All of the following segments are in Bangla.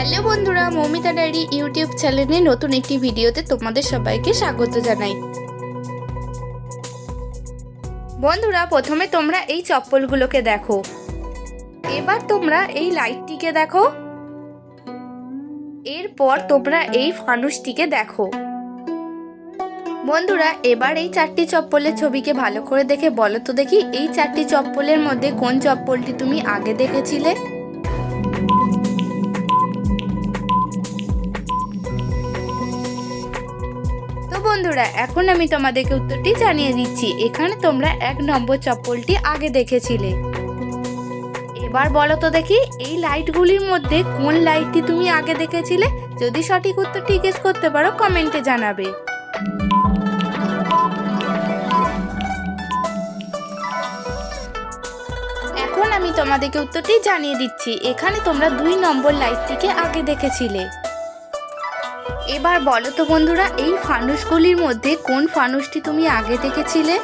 হ্যালো বন্ধুরা, মৌমিতা ডায়েরি ইউটিউব চ্যানেলে নতুন একটি ভিডিওতে তোমাদের সবাইকে স্বাগত জানাই। বন্ধুরা, প্রথমে তোমরা এই চপ্পলগুলোকে দেখো। এবার তোমরা এই লাইটটিকে দেখো। এরপর তোমরা এই ফানুসটিকে দেখো। বন্ধুরা, এবার এই চারটি চপ্পলের ছবিকে ভালো করে দেখে বলো তো দেখি, এই চারটি চপ্পলের মধ্যে কোন চপ্পলটি তুমি আগে দেখেছিলে? বন্ধুরা, এখন আমি তোমাদেরকে উত্তরটি জানিয়ে দিচ্ছি। এখানে তোমরা 1 নম্বর চপ্পলটি আগে দেখেছিলে। এবার বলো তো দেখি, এই লাইটগুলির মধ্যে কোন লাইটটি তুমি আগে দেখেছিলে? যদি সঠিক উত্তরটি গেস করতে পারো কমেন্টে জানাবে। এখন আমি তোমাদেরকে উত্তরটি জানিয়ে দিচ্ছি। এখানে তোমরা 2 নম্বর লাইটটিকে আগে দেখেছিলে। এবার বলো তো বন্ধুরা, এই ফানুসগুলির মধ্যে কোন ফানুসটি তুমি আগে দেখেছিলে?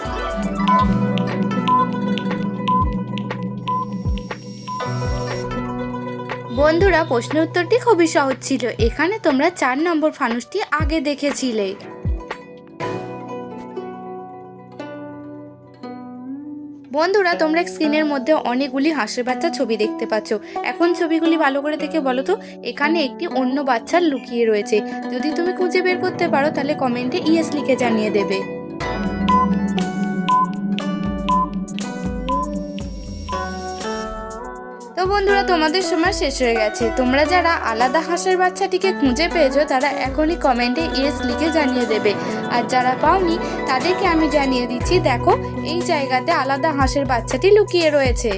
বন্ধুরা, প্রশ্নের উত্তরটি খুবই সহজ ছিল। এখানে তোমরা 4 নম্বর ফানুসটি আগে দেখেছিলে। বন্ধুরা, তোমরা স্ক্রিনের মধ্যে অনেকগুলি হাঁসের বাচ্চা ছবি দেখতে পাচ্ছ। এখন ছবিগুলি ভালো করে দেখে বলো তো, এখানে একটি অন্য বাচ্চা লুকিয়ে রয়েছে। যদি তুমি খুঁজে বের করতে পারো তাহলে কমেন্টে ইয়েস লিখে জানিয়ে দেবে। তো বন্ধুরা, তোমাদের সময় শেষ হয়ে গেছে। তোমরা যারা আলাদা হাঁসের বাচ্চাটিকে খুঁজে পেয়েছো তারা এখনই কমেন্টে ইয়েস লিখে জানিয়ে দেবে। আর যারা পাওনি তাদেরকে আমি জানিয়ে দিচ্ছি, দেখো এই জায়গাতে আলাদা হাঁসের বাচ্চাটি লুকিয়ে রয়েছে।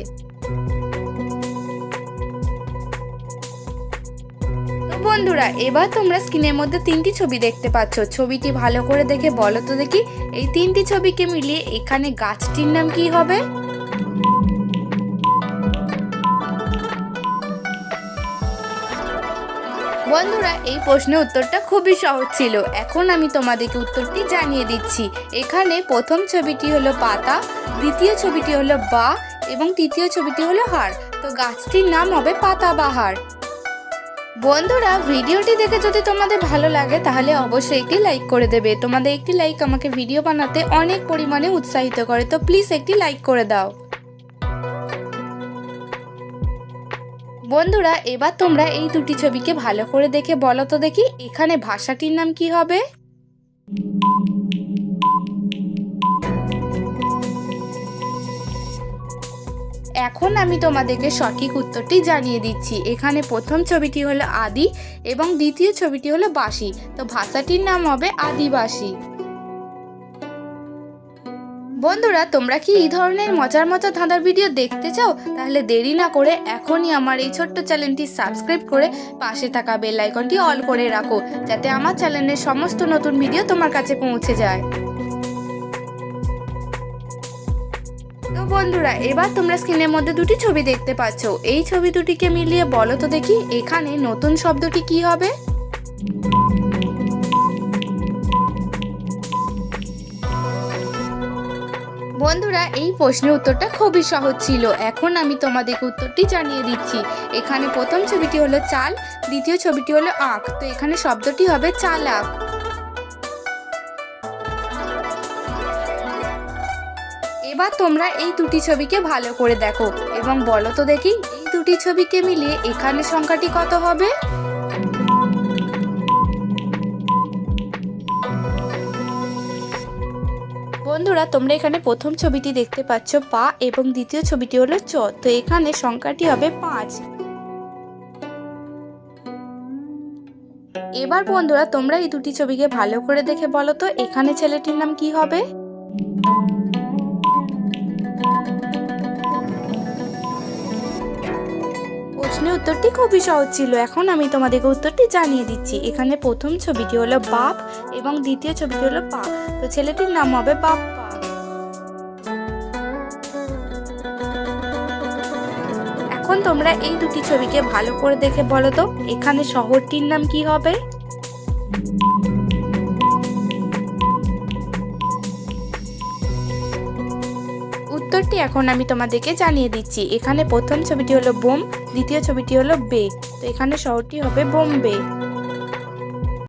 তো বন্ধুরা, এবার তোমরা স্ক্রিনের মধ্যে 3টি ছবি দেখতে পাচ্ছ। ছবিটি ভালো করে দেখে বলো তো দেখি, এই 3টি ছবিকে মিলিয়ে এখানে গাছটির নাম কি হবে? বন্ধুরা, এই প্রশ্নের উত্তরটা খুবই সহজ ছিল। এখন আমি তোমাদেরকে উত্তরটি জানিয়ে দিচ্ছি। এখানে প্রথম ছবিটি হলো পাতা, দ্বিতীয় ছবিটি হলো বা এবং তৃতীয় ছবিটি হলো হাড়। তো গাছটির নাম হবে পাতাবাহার। বন্ধুরা, ভিডিওটি দেখে যদি তোমাদের ভালো লাগে তাহলে অবশ্যই একটি লাইক করে দেবে। তোমাদের একটি লাইক আমাকে ভিডিও বানাতে অনেক পরিমাণে উৎসাহিত করে। তো প্লিজ একটি লাইক করে দাও। বন্ধুরা, এবার তোমরা এই দুটি ছবিকে ভালো করে দেখে বলো তো দেখি, এখানে ভাষাটির নাম কি হবে? এখন আমি তোমাদেরকে সঠিক উত্তরটি জানিয়ে দিচ্ছি। এখানে প্রথম ছবিটি হলো আদি এবং দ্বিতীয় ছবিটি হলো বাসি। তো ভাষাটির নাম হবে আদিবাসী। বন্ধুরা, তোমরা কি এই ধরনের মজার মজার ধাঁধার ভিডিও দেখতে চাও? তাহলে দেরি না করে এখনই আমার এই ছোট্ট চ্যানেলটি সাবস্ক্রাইব করে পাশে থাকা বেল আইকনটি অল করে রাখো, যাতে আমার চ্যানেলের সমস্ত নতুন ভিডিও তোমার কাছে পৌঁছে যায়। তো বন্ধুরা, এবার তোমরা স্ক্রিনের মধ্যে 2টি ছবি দেখতে পাচ্ছ। এই ছবি দুটিকে মিলিয়ে বলো তো দেখি, এখানে নতুন শব্দটি কি হবে? বন্ধুরা, এই প্রশ্নের উত্তরটা খুবই সহজ ছিল। এখন আমি তোমাদেরকে উত্তরটি জানিয়ে দিচ্ছি। এখানে প্রথম ছবিটি হলো চাল, দ্বিতীয় ছবিটি হলো আখ। তো এখানে শব্দটি হবে চালাক। এবার তোমরা এই দুটি ছবিকে ভালো করে দেখো এবং বলো তো দেখি, এই দুটি ছবিকে মিলিয়ে এখানে সংখ্যাটি কত হবে? বন্ধুরা, তোমরা এখানে প্রথম ছবিটি দেখতে পাচ্ছ পা এবং দ্বিতীয় ছবিটি হলো চ। তো এখানে সংখ্যাটি হবে 5। এবার বন্ধুরা, তোমরা এই দুটি ছবিকে ভালো করে দেখে বলো তো, এখানে ছেলেটির নাম কি হবে? প্রশ্নের উত্তরটি খুবই সহজ ছিল। এখন আমি তোমাদেরকে উত্তরটি জানিয়ে দিচ্ছি। এখানে প্রথম ছবিটি হলো বাপ এবং দ্বিতীয় ছবিটি হলো পা। তো ছেলেটির নাম হবে বাপ্পা। এখন তোমরা এই দুটি ছবিকে ভালো করে দেখে বলো তো, এখানে শহরটির নাম কি হবে? উত্তরটি এখন আমি তোমাদেরকে জানিয়ে দিচ্ছি। এখানে প্রথম ছবিটি হলো বোম, দ্বিতীয় ছবিটি হলো বে, তো এখানে শহরটি হবে বোম্বে।